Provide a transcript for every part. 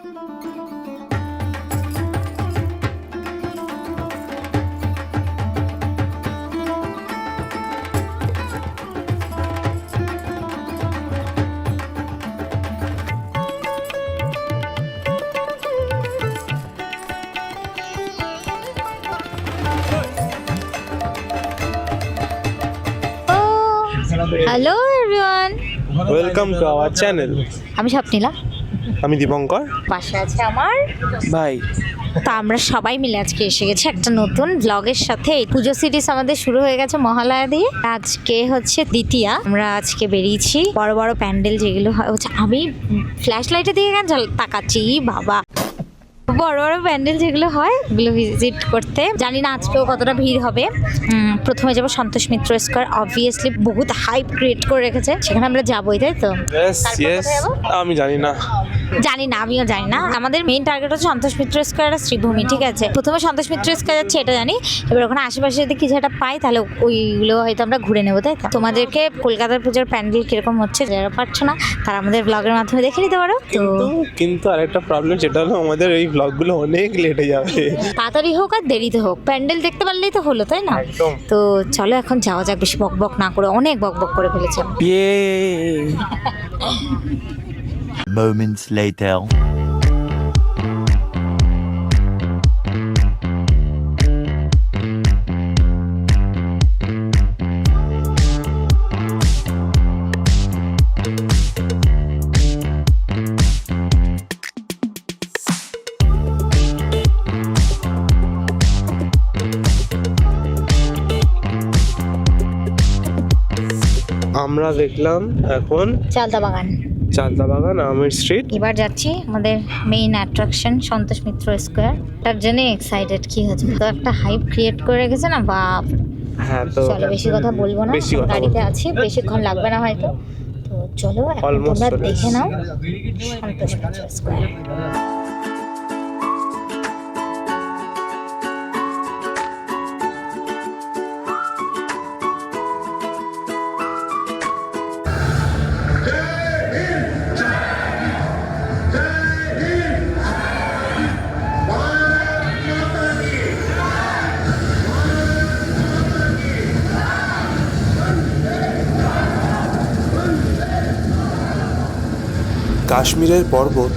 Hello everyone, welcome to our channel. আমি স্বপ্নীলা, আমি দীপঙ্কর, পাশে আছে আমার ভাই। তা আমরা সবাই মিলে আজকে এসে গেছি একটা নতুন ব্লগের সাথে। পুজো সিরিজ আমাদের শুরু হয়ে গেছে মহালয়া দিয়ে, আজকে হচ্ছে দ্বিতীয়া। আমরা আজকে বেরিয়েছি বড় বড় প্যান্ডেল যেগুলো হচ্ছে, আমি ফ্ল্যাশ লাইটে দিয়ে কেন তাকাচ্ছি বাবা, বড় বড় প্যান্ডেল যেগুলো হয় ওগুলো ভিজিট করতে। জানি না আজকেও কতটা ভিড় হবে। প্রথমে যাবো সন্তোষ মিত্র স্কোয়ার, অবভিয়াসলি বহুত হাইপ ক্রিয়েট করে রেখেছে, সেখানে আমরা যাবোই, তাই তো? আমি জানি না, আমিও জানি না। আমাদের মেইন টার্গেট হচ্ছে সন্তোষ মিত্র স্কোয়ার আর শ্রীভূমি, ঠিক আছে? প্রথমে সন্তোষ মিত্র স্কোয়ার যাচ্ছে এটা জানি, এবার ওখানে আশেপাশে যদি কিছু একটা পাই তাহলে ওইগুলো হয়তো আমরা ঘুরে নেবো, তাই তো? তোমাদেরকে কলকাতার পুজোর প্যান্ডেল কিরকম হচ্ছে যারা পারছো না তারা আমাদের ব্লগের মাধ্যমে দেখে নিতে পারো। কিন্তু আরেকটা প্রবলেম, যেটা হলো আমাদের এই ব্লগগুলো অনেক লেটে যাবে। তাড়াতাড়ি হোক আর দেরিতে হোক, প্যান্ডেল দেখতে পারলেই তো হলো, তাই না? তো চলো এখন যাওয়া যাক, বেশি বক বক না করে, অনেক বক বক করে ফেলেছি। Moments later. আমরা দেখলাম এখন চালতা বাগান, আমির স্ট্রিট। এবার যাচ্ছি আমাদের main attraction Santosh Mitra square. তার জন্য এক্সাইটেড, কি হচ্ছে তো একটা হাইপ ক্রিয়েট করে রেখেছে না বাপ। হ্যাঁ, তো চলো বেশি কথা বলবো না, গাড়িতে আছি, বেশিক্ষণ লাগবে না হয়তো। তো চলো এখন তোমরা দেখে নাও সন্তোষ মিত্র স্কোয়ার। কাশ্মীরের পর্বত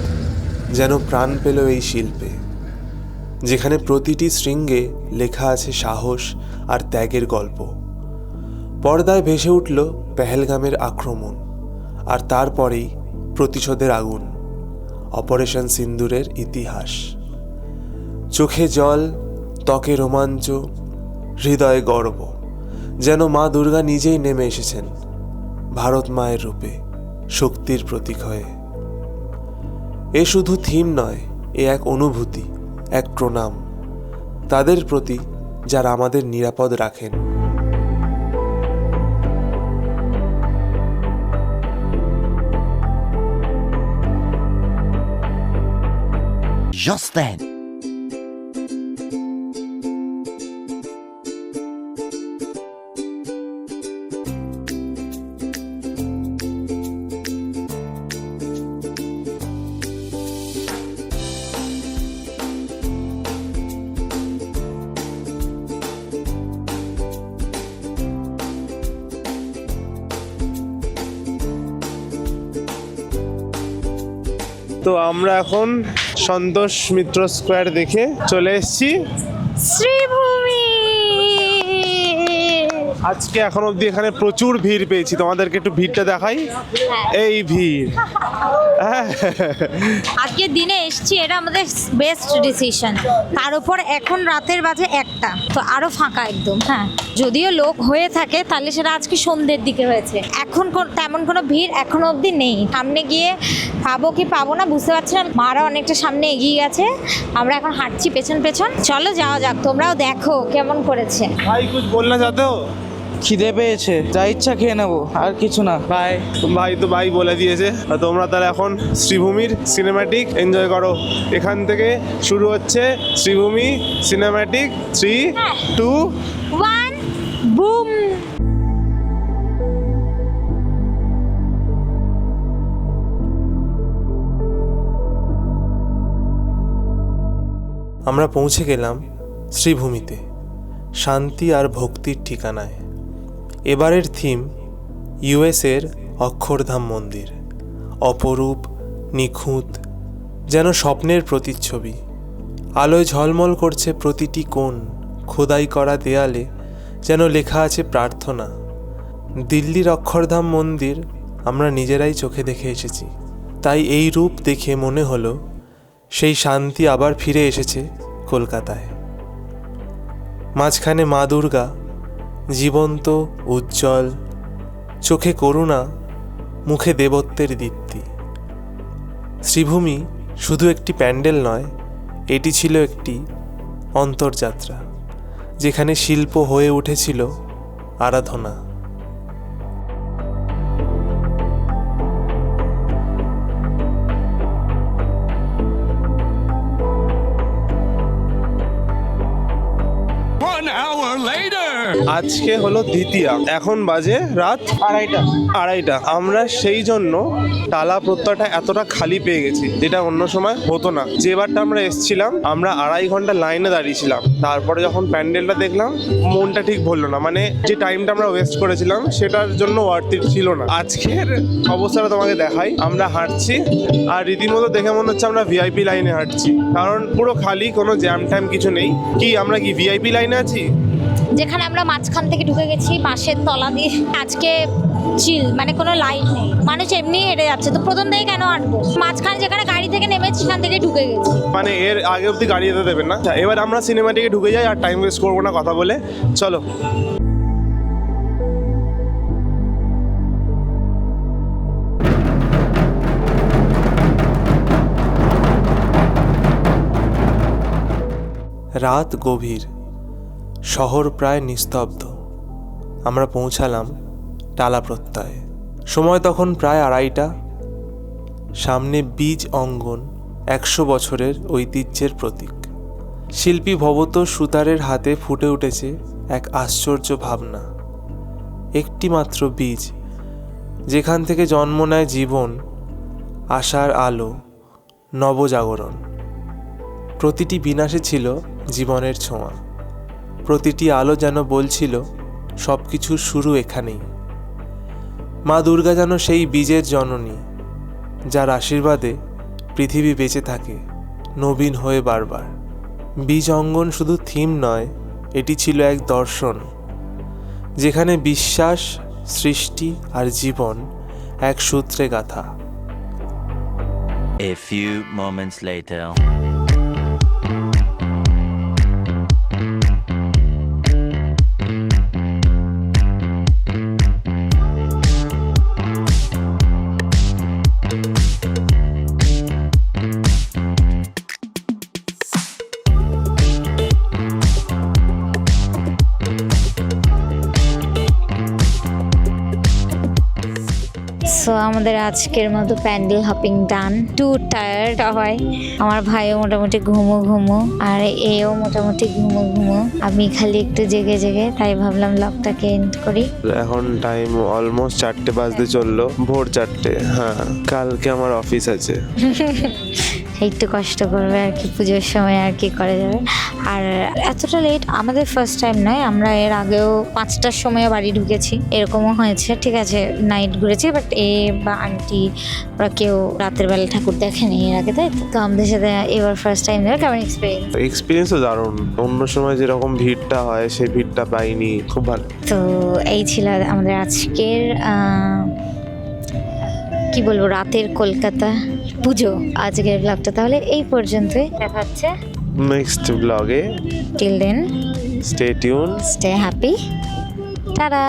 যেন প্রাণ পেল এই শিল্পে, যেখানে প্রতিটি শৃঙ্গে লেখা আছে সাহস আর ত্যাগের গল্প। পর্দায় ভেসে উঠল পেহেলগামের আক্রমণ, আর তারপরেই প্রতিশোধের আগুন, অপারেশন সিন্দুরের ইতিহাস। চোখে জল, ত্বকে রোমাঞ্চ, হৃদয়ে গর্ব, যেন মা দুর্গা নিজেই নেমে এসেছেন ভারত মায়ের রূপে, শক্তির প্রতীক হয়ে। এ শুধু থিম নয়, এ এক অনুভূতি, এক প্রণাম তাদের প্রতি যারা আমাদের নিরাপদ রাখেন। Just then. তো আমরা এখন সন্তোষ মিত্র স্কোয়ার দেখে চলে এসেছি শ্রীভূমি। আজকে এখন অবধি এখানে প্রচুর ভিড় পেয়েছি, তোমাদেরকে একটু ভিড়টা দেখাই। এই ভিড়, আজকের দিনে এসছি, এটা আমাদের বেস্ট ডিসিশন। তার উপর এখন রাতের বাজে 1টা, তো আরো ফাঁকা একদম। হ্যাঁ, যদিও লোক হয়ে থাকে তাহলে সেটা আজকে সন্ধ্যের দিকে হয়েছে। এখন তেমন কোনো ভিড় এখনো অবধি নেই। সামনে গিয়ে পাবো কি পাবো না বুঝতে পারছি না। মারা অনেকটা সামনে এগিয়ে গেছে, আমরা এখন হাঁটছি পেছন পেছন। চলো যাওয়া যাক, তোমরাও দেখো কেমন করেছে। ভাই কুছ বলনা চাহতে হো? খিদে পেয়েছে, যা ইচ্ছা খেয়ে নেবো, আর কিছু না। ভাই বলে দিয়েছে। তোমরা তাহলে এখন শ্রীভূমির সিনেম্যাটিক এনজয় করো। এখান থেকে শুরু হচ্ছে শ্রীভূমি সিনেম্যাটিক। 3, 2, 1, বুম। আমরা পৌঁছে গেলাম শ্রীভূমিতে, শান্তি আর ভক্তির ঠিকানায়। এবারের থিম ইউএসের অক্ষরধাম মন্দির। অপরূপ, নিখুঁত, যেন স্বপ্নের প্রতিচ্ছবি। আলোয় ঝলমল করছে প্রতিটি কোণ, খোদাই করা দেয়ালে যেন লেখা আছে প্রার্থনা। দিল্লির অক্ষরধাম মন্দির আমরা নিজেরাই চোখে দেখে এসেছি, তাই এই রূপ দেখে মনে হলো সেই শান্তি আবার ফিরে এসেছে কলকাতায়। মাঝখানে মা দুর্গা, জীবন্ত, উজ্জ্বল, চোখে করুণা, মুখে দেবত্বের দীপ্তি। শ্রীভূমি শুধু একটি প্যান্ডেল নয়, এটি ছিল একটি অন্তর্যাত্রা, যেখানে শিল্প হয়ে উঠেছিল আরাধনা। আজকে হলো দ্বিতীয়া, এখন বাজে রাত 2:30। আমরা সেই জন্য টালা প্রত্যয়টা এতটা খালি পেয়ে গেছি, যেটা অন্য সময় হতো না। যেবারটা আমরা এসেছিলাম আমরা 2.5 ঘন্টা লাইনে দাঁড়িয়েছিলাম, তারপরে যখন প্যান্ডেলটা দেখলাম মনটা ঠিক ভরলো না, মানে যে টাইমটা আমরা ওয়েস্ট করেছিলাম সেটার জন্য ওয়ার্থ ছিল না। আজকের অবস্থাটা তোমাকে দেখাই, আমরা হাঁটছি আর রীতিমতো দেখে মনে হচ্ছে আমরা ভিআইপি লাইনে হাঁটছি, কারণ পুরো খালি, কোনো জ্যাম ট্যাম কিছু নেই। কি আমরা কি ভিআইপি লাইনে আছি? যেখানে আমরা মাঝখান থেকে ঢুকে গেছি বাঁশের তলা দিয়ে। আজকে চিল, মানে কোনো লাইন নেই, মানুষ এমনি হেঁটে যাচ্ছে। তো প্রথম থেকে কেন হাঁটবো? মাঝখানে যেখানে গাড়ি থেকে নেমেছি সেখান থেকে ঢুকে গেছি, মানে এর আগে অব্দি গাড়ি যেতে দেবেন না। এবার আমরা সিনেমাটিকে ঢুকে যাই, আর টাইম ওয়েস্ট করবো না কথা বলে, চলো। রাত গভীর, শহর প্রায় নিস্তব্ধ। আমরা পৌঁছালাম টালা প্রত্যয়ে। সময় তখন প্রায় 2:30। সামনে বীজ অঙ্গন, 100 বছরের ঐতিহ্যের প্রতীক। শিল্পী ভবত সুতারের হাতে ফুটে উঠেছে এক আশ্চর্য ভাবনা। একটি মাত্র বীজ, যেখান থেকে জন্ম নেয় জীবন, আশার আলো, নবজাগরণ। প্রতিটি বিনাশে ছিল জীবনের ছোঁয়া, প্রতিটি আলো যেন বলছিল সব কিছুর শুরু এখানেই। মা দুর্গা যেন সেই বীজের জননী, যার আশীর্বাদে পৃথিবী বেঁচে থাকে নবীন হয়ে বারবার। বীজ অঙ্গন শুধু থিম নয়, এটি ছিল এক দর্শন, যেখানে বিশ্বাস, সৃষ্টি আর জীবন এক সূত্রে গাঁথা। A few moments later. So আমাদের আজকের মতো প্যান্ডেল হপিং ডান। টু টায়ার্ড হয়, আমার ভাইও মোটামুটি ঘুমো আর এও মোটামুটি ঘুমো। আমি খালি একটু জেগে তাই ভাবলাম ব্লগটাকে এন্ড করি। এখন টাইম অলমোস্ট 4টে বাজতে চললো, ভোর 4টে। হ্যাঁ, কালকে আমার অফিস আছে। একটু কষ্ট করবে আর কি, পুজোর সময় আর কি করা যাবে। আর এতটা লেট আমাদের ফার্স্ট টাইম নয়, আমরা এর আগেও 5টার সময় বাড়ি ঢুকেছি, এরকমও হয়েছে। ঠিক আছে, নাইট ঘুরেছি, বাট এ বা আন্টি ওরা কেউ রাতের বেলা ঠাকুর দেখেনি এর আগে, তাই তো আমাদের সাথে এবার ফার্স্ট টাইম দেবে। কেমন এক্সপিরিয়েন্স তো দারুণ, অন্য সময় যেরকম ভিড়টা হয় সেই ভিড়টা পাইনি, খুব ভালো। তো এই ছিল আমাদের আজকের কি বলবো, রাতের কলকাতা পুজো। আজকের ব্লগটা তাহলে এই পর্যন্তই, দেখা হচ্ছে নেক্সট ব্লগে। Till then stay tuned, stay happy, tata.